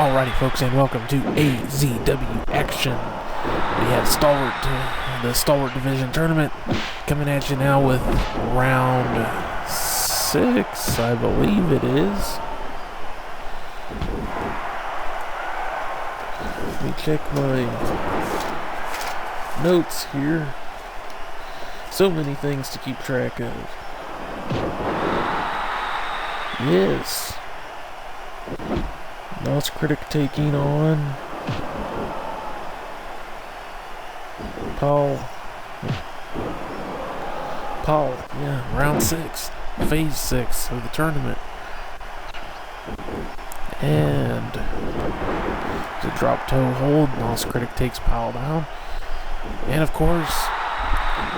Alrighty, folks, and welcome to AZW Action. We have Stalwart, the Stalwart Division Tournament, coming at you now with round 6, I believe it is. Let me check my notes here. So many things to keep track of. Yes. Now it's Critic taking on Paul, yeah, round 6, phase 6 of the tournament. And the drop toe hold, Nos Critic takes Paul down. And of course,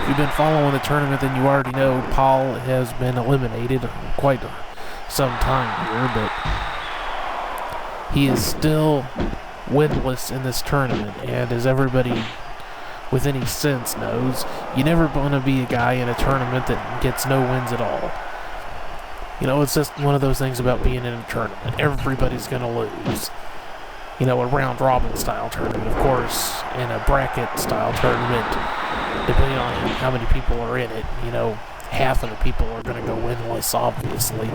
if you've been following the tournament, then you already know Paul has been eliminated quite some time here, but he is still winless in this tournament, and as everybody with any sense knows, you never want to be a guy in a tournament that gets no wins at all. You know, it's just one of those things about being in a tournament. Everybody's going to lose. You know, a round-robin style tournament, of course, and a bracket style tournament, depending on how many people are in it, you know, half of the people are going to go winless, obviously.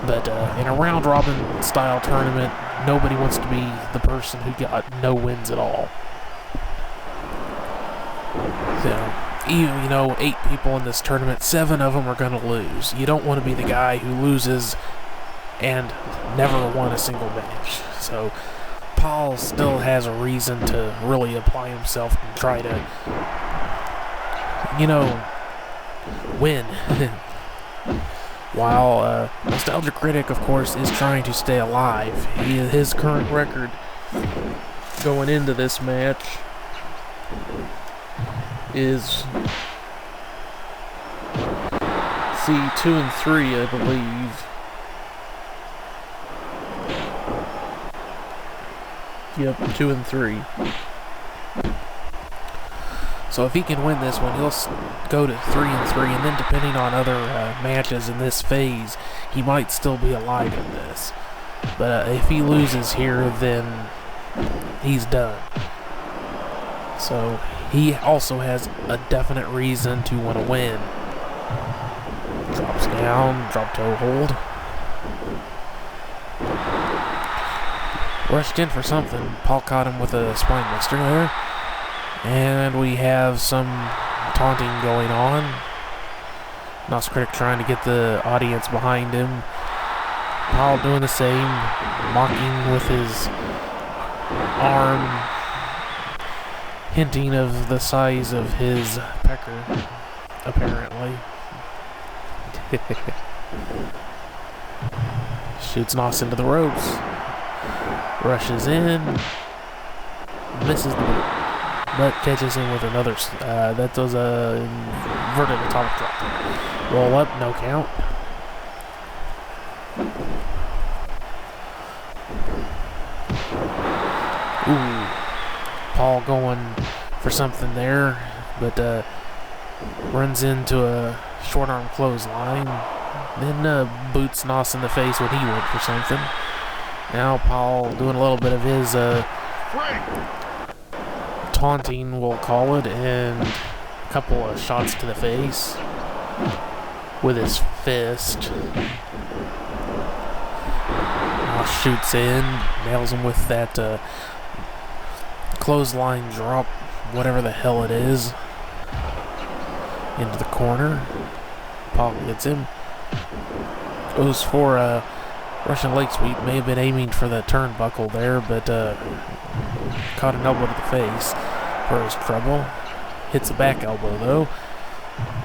But in a round-robin style tournament, nobody wants to be the person who got no wins at all. So, you know, 8 people in this tournament, 7 of them are going to lose. You don't want to be the guy who loses and never won a single match. So, Paul still has a reason to really apply himself and try to, you know, win. While Nostalgia Critic, of course, is trying to stay alive. His current record going into this match is 2-3, I believe. Yep, 2-3. So if he can win this one, he'll go to 3-3, and then depending on other matches in this phase, he might still be alive in this. But if he loses here, then he's done. So he also has a definite reason to want to win. Drops down, drop toe hold. Rushed in for something. Paul caught him with a spine buster there. And we have some taunting going on. Nos Critic trying to get the audience behind him. Paul doing the same, mocking with his arm, hinting of the size of his pecker, apparently. Shoots Nos into the ropes. Rushes in. Misses the boot. But catches him with another, that was a inverted atomic drop. Roll up, no count. Ooh. Paul going for something there, but runs into a short arm clothesline. Then boots Nos in the face when he went for something. Now Paul doing a little bit of his taunting, we'll call it, and a couple of shots to the face with his fist. Nos shoots in, nails him with that clothesline drop, whatever the hell it is, into the corner. Paul gets him. Goes for a Russian leg sweep. May have been aiming for the turnbuckle there, but caught an elbow to the face for his trouble. Hits a back elbow though.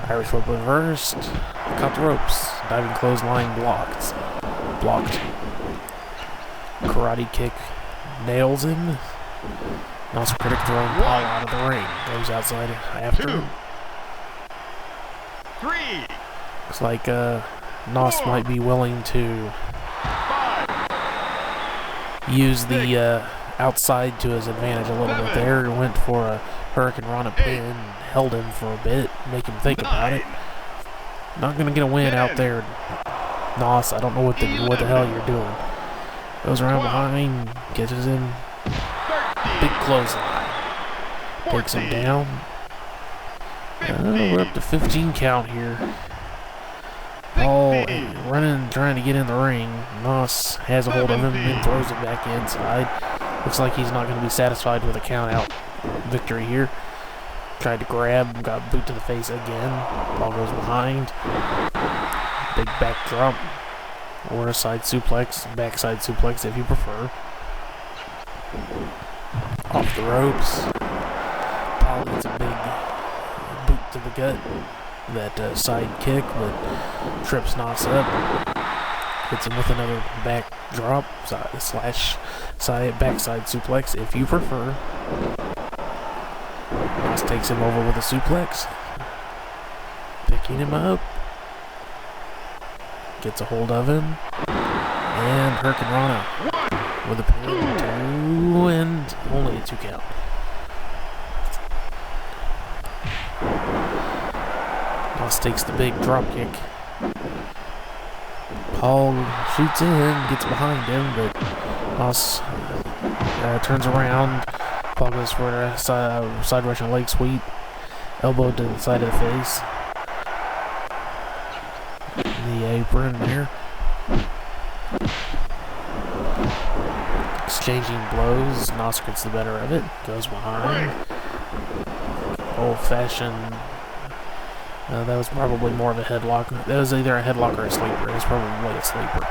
Irish whip reversed. Caught the ropes. Diving clothesline blocked. Karate kick nails him. Nos Critic throwing Paul out of the ring. Goes outside after him. 3. Looks like Nos might be willing to use the outside to his advantage a little bit there. Went for a Hurricane Rana pin, held him for a bit, make him think about it. Not gonna get a win out there, Nos. I don't know what the hell you're doing. Goes around behind, catches him. Big clothesline. Takes him down. We're up to 15 count here. Paul running, trying to get in the ring. Nos has a hold of him and throws it back inside. Looks like he's not going to be satisfied with a count out victory here. Tried to grab, got boot to the face again. Paul goes behind. Big backdrop. Or a side suplex, backside suplex if you prefer. Off the ropes. Paul gets a big boot to the gut. That side kick, but trips Nos up. Hits him with another backdrop, backside suplex if you prefer. Nos takes him over with a suplex. Picking him up. Gets a hold of him. And Hurricanrana with a pin. 2 and only a 2 count. Nos takes the big drop kick. Paul shoots in, gets behind him, but Nos turns around. Paul goes for a side Russian leg sweep. Elbow to the side of the face. The apron there. Exchanging blows. Nos gets the better of it. Goes behind. Old-fashioned. That was probably more of a headlock. That was either a headlock or a sleeper. It was probably a sleeper.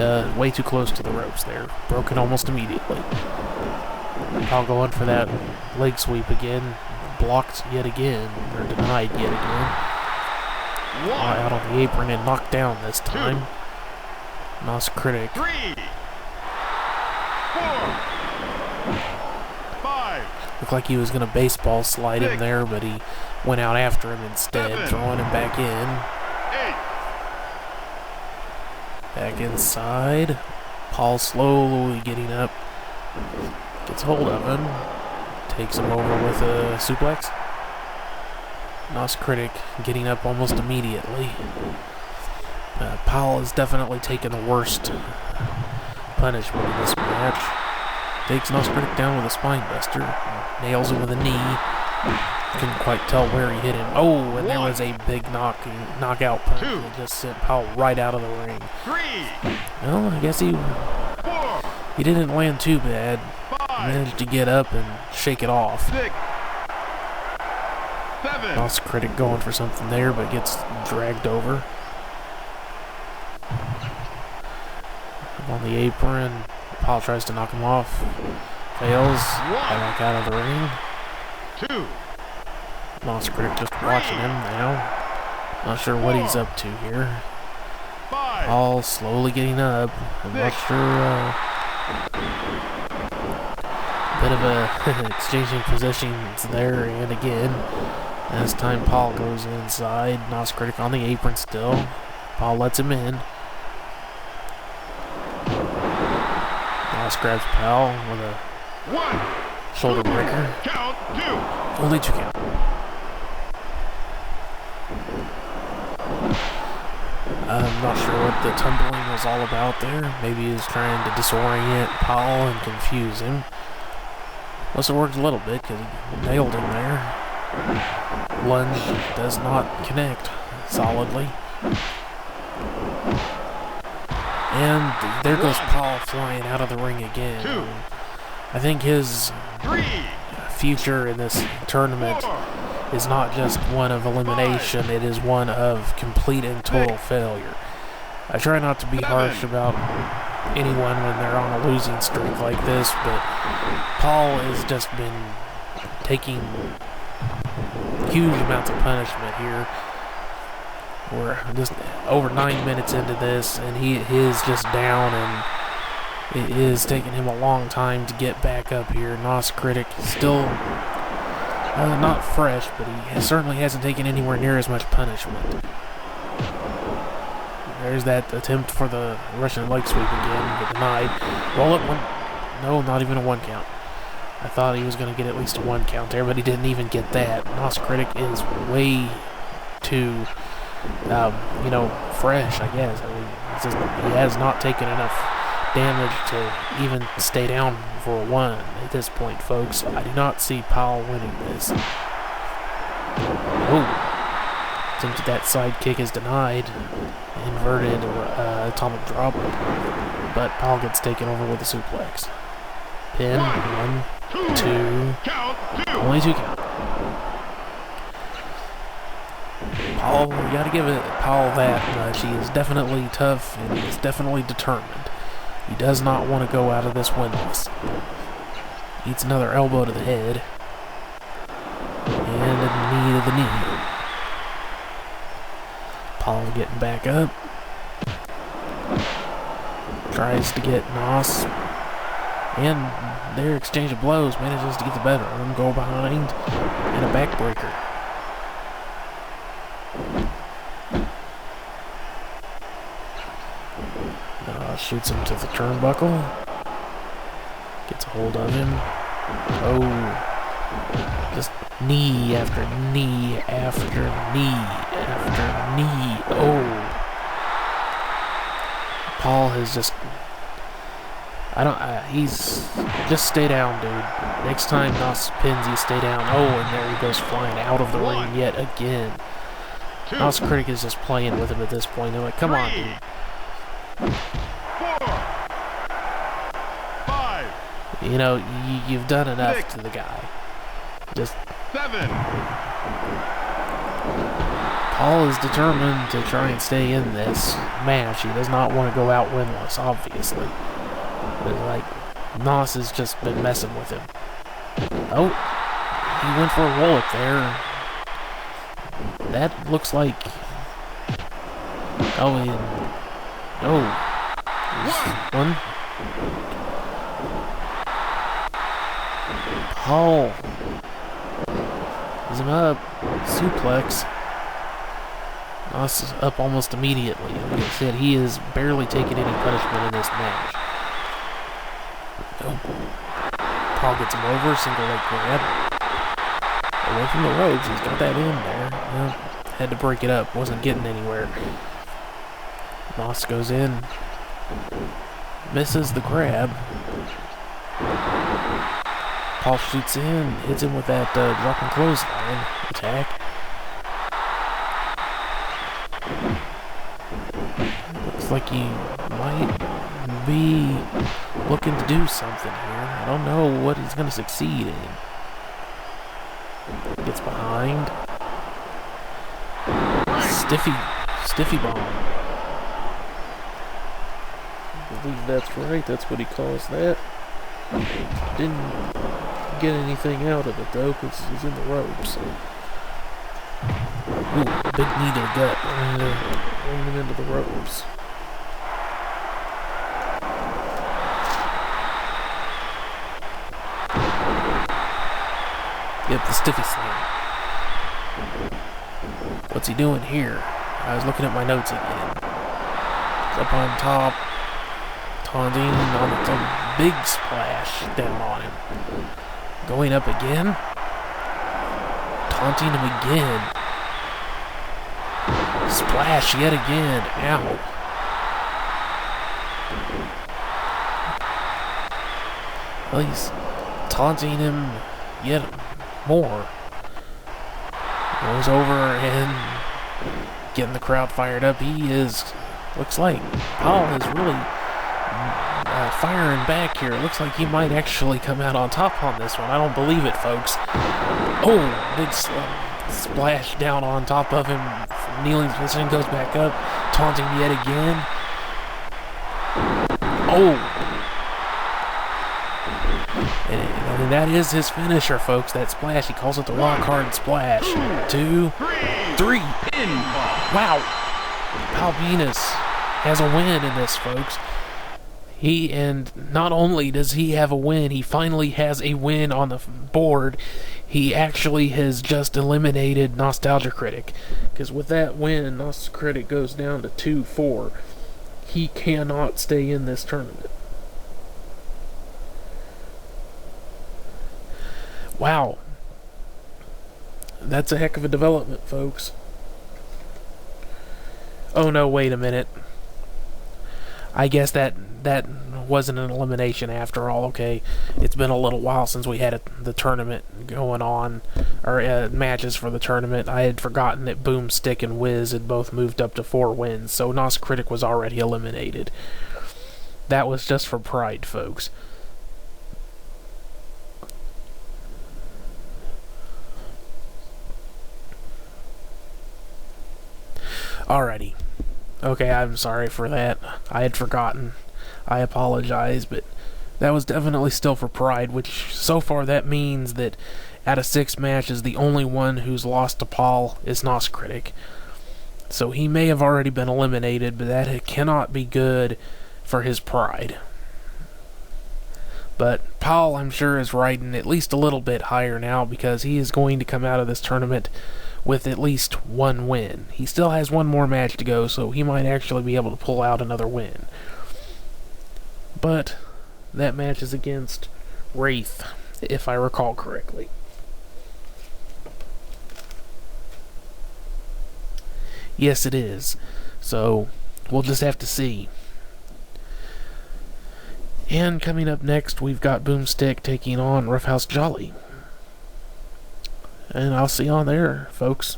And, way too close to the ropes there. Broken almost immediately. Paul going for that leg sweep again. Blocked yet again. Or denied yet again. Out on the apron and knocked down this time. Nos Critic. 3, 4, 5. Looked like he was going to baseball slide him there, but he went out after him instead, throwing him back in. 8. Back inside. Paul slowly getting up. Gets hold of him. Takes him over with a suplex. Nos Critic getting up almost immediately. Paul has definitely taken the worst punishment in this match. Takes Nos Critic down with a spine buster. Nails him with a knee. Couldn't quite tell where he hit him. Oh, and there was a big knockout punch that just sent Paul right out of the ring. 3. Well, I guess he didn't land too bad. He managed to get up and shake it off. 6. 7. Nos Critic going for something there, but gets dragged over. On the apron, Paul tries to knock him off. Fails. Back out of the ring. 2. Nos Critic just watching him now. Not sure what he's up to here. 5. Paul slowly getting up. I'm not sure. Bit of a exchanging positions there and again. As time Paul goes inside. Nos Critic on the apron still. Paul lets him in. Nos grabs Paul with a 1. shoulder breaker. Count 2. Only 2 count. I'm not sure what the tumbling was all about there. Maybe he was trying to disorient Paul and confuse him. Must have worked a little bit because he nailed him there. Lunge does not connect solidly. And there goes Paul flying out of the ring again. 2. I think his 3. future in this tournament is not just one of elimination, it is one of complete and total failure. I try not to be harsh about anyone when they're on a losing streak like this, but Paul has just been taking huge amounts of punishment here. We're just over 9 minutes into this, and he is just down, and it is taking him a long time to get back up here. Nos Critic still not fresh, but he certainly hasn't taken anywhere near as much punishment. There's that attempt for the Russian leg sweep again, but denied. Roll up one. No, not even a 1 count. I thought he was going to get at least a 1 count there, but he didn't even get that. Nos Critic is way too you know, fresh, I guess. I mean, it's just, he has not taken enough damage to even stay down for a 1 at this point, folks. I do not see Powell winning this. Oh. Attempted that side kick is denied. Inverted atomic drop. But Powell gets taken over with a suplex. Pin. 1, 2. Only 2 count. Powell, you gotta give Powell that much. He is definitely tough and he is definitely determined. He does not want to go out of this winless. Eats another elbow to the head. And a knee to the knee. Powell getting back up. Tries to get Nos. And their exchange of blows manages to get the better of him. Go behind. And a backbreaker. Shoots him to the turnbuckle. Gets a hold of him. Oh. Just knee after knee after knee after knee. Oh. Paul has just... he's... Just stay down, dude. Next time Nos pins, you stay down. Oh, and there he goes flying out of the ring yet again. Nos Critic is just playing with him at this point. They're like, come on, dude. You know, you've done enough to the guy. Just... 7. Paul is determined to try and stay in this match. He does not want to go out winless, obviously. But, like, Nos has just been messing with him. Oh, he went for a roll up there. That looks like... Oh, one. Paul is him up. Suplex. Nos is up almost immediately. Like I said, he is barely taking any punishment in this match. Oh. Paul gets him over. Single leg grab. Away from the ropes. He's got that in there. Well, had to break it up. Wasn't getting anywhere. Nos goes in. Misses the grab. Paul shoots in, hits him with that drop and clothesline attack. Looks like he might be looking to do something here. I don't know what he's going to succeed in. Gets behind. Stiffy bomb. I believe that's right, that's what he calls that. Didn't get anything out of it though, because he's in the ropes. Ooh, a big knee to the gut, rolling him into the ropes. Yep, the stiffy slam. What's he doing here? I was looking at my notes again. He's up on top, taunting on the big splash down on him. Going up again. Taunting him again. Splash yet again. Ow. Well, he's taunting him yet more. Goes over and getting the crowd fired up. He is, looks like Paul is really firing back here. It looks like he might actually come out on top on this one. I don't believe it, folks. Oh, big splash down on top of him. Kneeling position, goes back up. Taunting yet again. Oh. And that is his finisher, folks. That splash. He calls it the rock hard splash. 2, 3. Wow. Paul Venus has a win in this, folks. And not only does he have a win, he finally has a win on the board. He actually has just eliminated Nostalgia Critic. Because with that win, Nostalgia Critic goes down to 2-4. He cannot stay in this tournament. Wow. That's a heck of a development, folks. Oh no, wait a minute. I guess that wasn't an elimination after all. Okay, it's been a little while since we had the tournament going on, or matches for the tournament. I had forgotten that Boomstick and Wiz had both moved up to 4 wins, so Nos Critic was already eliminated. That was just for pride, folks. Alrighty. Okay, I'm sorry for that. I had forgotten. I apologize, but that was definitely still for pride, which so far that means that out of 6 matches, the only one who's lost to Paul is Nos Critic. So he may have already been eliminated, but that cannot be good for his pride. But Paul, I'm sure, is riding at least a little bit higher now because he is going to come out of this tournament with at least 1 win. He still has 1 more match to go, so he might actually be able to pull out another win. But that match is against Wraith, if I recall correctly. Yes, it is. So we'll just have to see. And coming up next, we've got Boomstick taking on Roughhouse Jolly. And I'll see you on there, folks.